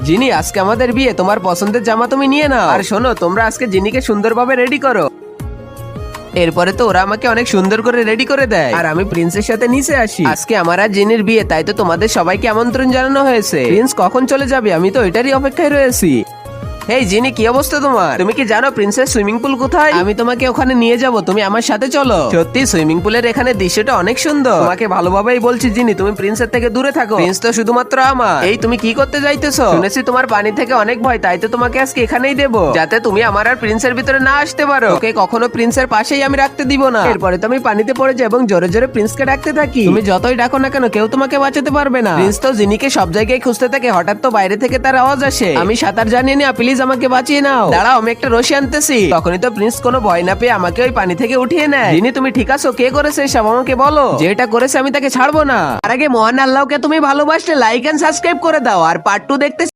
জিনি, আজকে আমাদের বিয়ে, তোমার পছন্দের জামা তুমি নিয়ে নাও। আর শোনো, তোমরা আজকে জিনিকে সুন্দরভাবে রেডি করো। এরপরে তো ওরা আমাকে অনেক সুন্দর করে রেডি করে দেয়, আর আমি প্রিন্সের সাথে নিচে আসি। আজকে আমার আর জিনির বিয়ে, তাই তো তোমাদের সবাইকে আমন্ত্রণ জানানো হয়েছে। প্রিন্স কখন চলে যাবে, আমি তো এটারই অপেক্ষায় রয়েছি। এই জিনি, কি অবস্থা তোমার? তুমি কি জানো প্রিন্সের সুইমিং পুল কোথায়? আমি তোমাকে ওখানে নিয়ে যাব, তুমি আমার সাথে চলো। সত্যি সুইমিং পুলের এখানে দৃশ্যটা অনেক সুন্দর। তোমাকে ভালোভাবেই বলছি জিনি, তুমি প্রিন্সের থেকে দূরে থাকো। প্রিন্স তো শুধুমাত্র আমার। এই তুমি কি করতে যাইতেছো? শুনেছি তোমার পানি থেকে অনেক ভয়, তাই তো তোমাকে আজকে এখানেই দেবো, যাতে তুমি আমার আর প্রিন্সের ভিতরে না আসতে পারো। ওকে কখনো প্রিন্সের পাশেই আমি রাখতে দিব না। এরপরে তো আমি পানিতে পড়ে যাই এবং জোরে জোরে প্রিন্সকে ডাকতে থাকি। তুমি যতই ডাকো না কেন, কেউ তোমাকে বাঁচাতে পারবে না। প্রিন্স তো জিনিকে সব জায়গায় খুঁজতে থাকে, হঠাৎ তো বাইরে থেকে তার আওয়াজ আসে। আমি সাঁতার জানি না, প্লিজ আমাকে বাঁচিয়ে নাও। দাঁড়াও, আমি একটা রশি আনতেছি। তখনই তো প্রিন্স কোনো ভয় না পেয়ে আমাকে ওই পানি থেকে উঠিয়ে নেয়। জিনি, তুমি ঠিক আছো? কে করেছে এসব আমাকে বলো। যেটা করেছে আমি তাকে ছাড়বো না। আর আগে মহান আল্লাহকে তুমি ভালোবাসলে লাইক এন্ড সাবস্ক্রাইব করে দাও, আর পার্ট 2 দেখতে